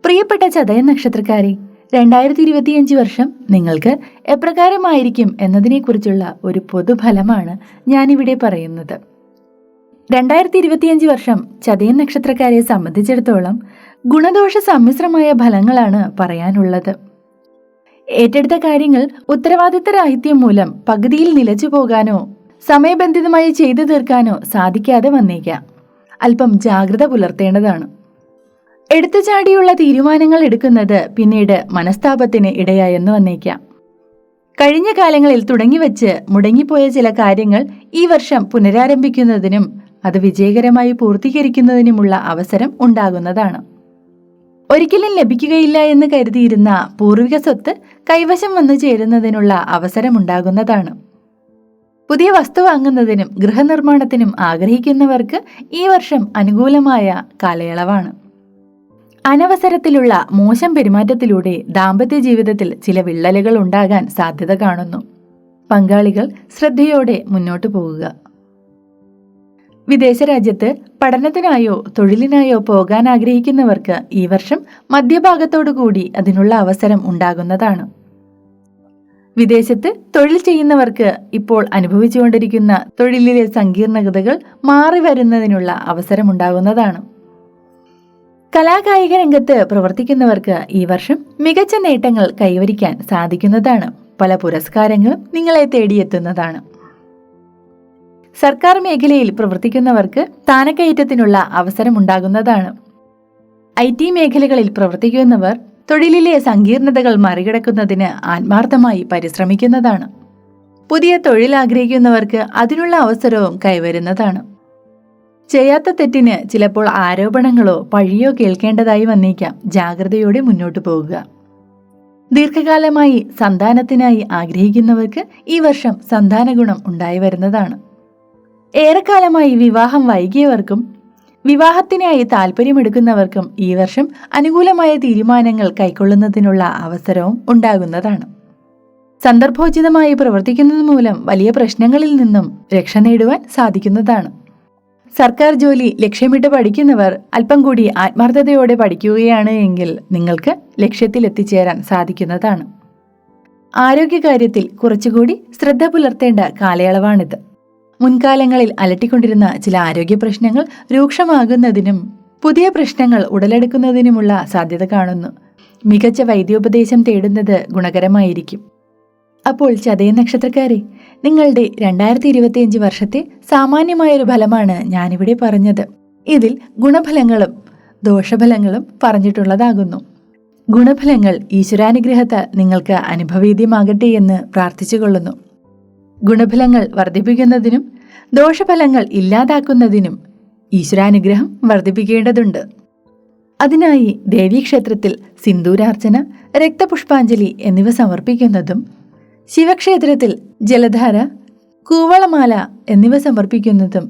പ്രിയപ്പെട്ട ചതയ നക്ഷത്രക്കാരെ, 2025 വർഷം നിങ്ങൾക്ക് എപ്രകാരമായിരിക്കും എന്നതിനെക്കുറിച്ചുള്ള ഒരു പൊതുഫലമാണ് ഞാനിവിടെ പറയുന്നത്. 2025 വർഷം ചതയ നക്ഷത്രക്കാരെ സംബന്ധിച്ചിടത്തോളം ഗുണദോഷ സമ്മിശ്രമായ ഫലങ്ങളാണ് പറയാനുള്ളത്. ഏറ്റെടുത്ത കാര്യങ്ങൾ ഉത്തരവാദിത്തരാഹിത്യം മൂലം പകുതിയിൽ നിലച്ചു പോകാനോ സമയബന്ധിതമായി ചെയ്തു തീർക്കാനോ സാധിക്കാതെ വന്നേക്കാം. അല്പം ജാഗ്രത പുലർത്തേണ്ടതാണ്. എടുത്തുചാടിയുള്ള തീരുമാനങ്ങൾ എടുക്കുന്നത് പിന്നീട് മനസ്താപത്തിന് ഇടയായെന്ന് വന്നേക്കാം. കഴിഞ്ഞ കാലങ്ങളിൽ തുടങ്ങിവെച്ച് മുടങ്ങിപ്പോയ ചില കാര്യങ്ങൾ ഈ വർഷം പുനരാരംഭിക്കുന്നതിനും അത് വിജയകരമായി പൂർത്തീകരിക്കുന്നതിനുമുള്ള അവസരം ഉണ്ടാകുന്നതാണ്. ഒരിക്കലും ലഭിക്കുകയില്ല എന്ന് കരുതിയിരുന്ന പൂർവിക സ്വത്ത് കൈവശം വന്നു ചേരുന്നതിനുള്ള അവസരമുണ്ടാകുന്നതാണ്. പുതിയ വസ്തു വാങ്ങുന്നതിനും ഗൃഹനിർമ്മാണത്തിനും ആഗ്രഹിക്കുന്നവർക്ക് ഈ വർഷം അനുകൂലമായ കാലയളവാണ്. അനവസരത്തിലുള്ള മോശം പെരുമാറ്റത്തിലൂടെ ദാമ്പത്യ ജീവിതത്തിൽ ചില വിള്ളലുകൾ ഉണ്ടാകാൻ സാധ്യത കാണുന്നു. പങ്കാളികൾ ശ്രദ്ധയോടെ മുന്നോട്ടു പോകുക. വിദേശ രാജ്യത്ത് പഠനത്തിനായോ തൊഴിലിനായോ പോകാൻ ആഗ്രഹിക്കുന്നവർക്ക് ഈ വർഷം മധ്യഭാഗത്തോടുകൂടി അതിനുള്ള അവസരം ഉണ്ടാകുന്നതാണ്. വിദേശത്ത് തൊഴിൽ ചെയ്യുന്നവർക്ക് ഇപ്പോൾ അനുഭവിച്ചുകൊണ്ടിരിക്കുന്ന തൊഴിലിലെ സങ്കീർണതകൾ മാറി വരുന്നതിനുള്ള അവസരമുണ്ടാകുന്നതാണ്. കലാകായിക രംഗത്ത് പ്രവർത്തിക്കുന്നവർക്ക് ഈ വർഷം മികച്ച നേട്ടങ്ങൾ കൈവരിക്കാൻ സാധിക്കുന്നതാണ്. പല പുരസ്കാരങ്ങളും നിങ്ങളെ തേടിയെത്തുന്നതാണ്. സർക്കാർ മേഖലയിൽ പ്രവർത്തിക്കുന്നവർക്ക് സ്ഥാനക്കയറ്റത്തിനുള്ള അവസരമുണ്ടാകുന്നതാണ്. IT മേഖലകളിൽ പ്രവർത്തിക്കുന്നവർ തൊഴിലിലെ സങ്കീർണതകൾ മറികടക്കുന്നതിന് ആത്മാർത്ഥമായി പരിശ്രമിക്കുന്നതാണ്. പുതിയ തൊഴിൽ ആഗ്രഹിക്കുന്നവർക്ക് അതിനുള്ള അവസരവും കൈവരുന്നതാണ്. ചെയ്യാത്ത തെറ്റിന് ചിലപ്പോൾ ആരോപണങ്ങളോ പഴിയോ കേൾക്കേണ്ടതായി വന്നേക്കാം. ജാഗ്രതയോടെ മുന്നോട്ടു പോകുക. ദീർഘകാലമായി സന്താനത്തിനായി ആഗ്രഹിക്കുന്നവർക്ക് ഈ വർഷം സന്താന ഗുണം ഉണ്ടായി വരുന്നതാണ്. ഏറെക്കാലമായി വിവാഹം വൈകിയവർക്കും വിവാഹത്തിനായി താല്പര്യമെടുക്കുന്നവർക്കും ഈ വർഷം അനുകൂലമായ തീരുമാനങ്ങൾ കൈക്കൊള്ളുന്നതിനുള്ള അവസരവും ഉണ്ടാകുന്നതാണ്. സന്ദർഭോചിതമായി പ്രവർത്തിക്കുന്നത് മൂലം വലിയ പ്രശ്നങ്ങളിൽ നിന്നും രക്ഷ നേടുവാൻ സാധിക്കുന്നതാണ്. സർക്കാർ ജോലി ലക്ഷ്യമിട്ട് പഠിക്കുന്നവർ അല്പം കൂടി ആത്മാർത്ഥതയോടെ പഠിക്കുകയാണ് എങ്കിൽ നിങ്ങൾക്ക് ലക്ഷ്യത്തിൽ എത്തിച്ചേരാൻ സാധിക്കുന്നതാണ്. ആരോഗ്യകാര്യത്തിൽ കുറച്ചുകൂടി ശ്രദ്ധ പുലർത്തേണ്ട കാലയളവാണിത്. മുൻകാലങ്ങളിൽ അലട്ടിക്കൊണ്ടിരുന്ന ചില ആരോഗ്യ പ്രശ്നങ്ങൾ രൂക്ഷമാകുന്നതിനും പുതിയ പ്രശ്നങ്ങൾ ഉടലെടുക്കുന്നതിനുമുള്ള സാധ്യത കാണുന്നു. മികച്ച വൈദ്യോപദേശം തേടുന്നത് ഗുണകരമായിരിക്കും. അപ്പോൾ ചതയ നക്ഷത്രക്കാരെ, നിങ്ങളുടെ 2025 വർഷത്തെ സാമാന്യമായൊരു ഫലമാണ് ഞാനിവിടെ പറഞ്ഞത്. ഇതിൽ ഗുണഫലങ്ങളും ദോഷഫലങ്ങളും പറഞ്ഞിട്ടുള്ളതാകുന്നു. ഗുണഫലങ്ങൾ ഈശ്വരാനുഗ്രഹത്താൽ നിങ്ങൾക്ക് അനുഭവേദ്യമാകട്ടെ എന്ന് പ്രാർത്ഥിച്ചുകൊള്ളുന്നു. ഗുണഫലങ്ങൾ വർദ്ധിപ്പിക്കുന്നതിനും ദോഷഫലങ്ങൾ ഇല്ലാതാക്കുന്നതിനും ഈശ്വരാനുഗ്രഹം വർദ്ധിപ്പിക്കേണ്ടതുണ്ട്. അതിനായി ദേവീക്ഷേത്രത്തിൽ സിന്ദൂരാർച്ചന, രക്തപുഷ്പാഞ്ജലി എന്നിവ സമർപ്പിക്കുന്നതും ശിവക്ഷേത്രത്തിൽ ജലധാര, കൂവളമാല എന്നിവ സമർപ്പിക്കുന്നതും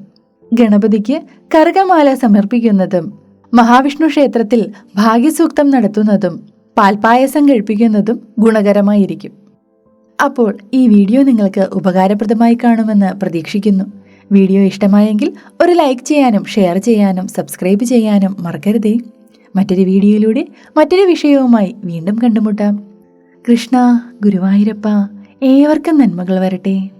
ഗണപതിക്ക് കറുകമാല സമർപ്പിക്കുന്നതും മഹാവിഷ്ണു ക്ഷേത്രത്തിൽ ഭാഗ്യസൂക്തം നടത്തുന്നതും പാൽപായസം കഴിപ്പിക്കുന്നതും ഗുണകരമായിരിക്കും. അപ്പോൾ ഈ വീഡിയോ നിങ്ങൾക്ക് ഉപകാരപ്രദമായി കാണുമെന്ന് പ്രതീക്ഷിക്കുന്നു. വീഡിയോ ഇഷ്ടമായെങ്കിൽ ഒരു ലൈക്ക് ചെയ്യാനും ഷെയർ ചെയ്യാനും സബ്സ്ക്രൈബ് ചെയ്യാനും മറക്കരുതേ. മറ്റൊരു വീഡിയോയിലൂടെ മറ്റൊരു വിഷയവുമായി വീണ്ടും കണ്ടുമുട്ടാം. കൃഷ്ണ, ഗുരുവായൂരപ്പ, ഏവർക്കും നന്മകൾ വരട്ടെ.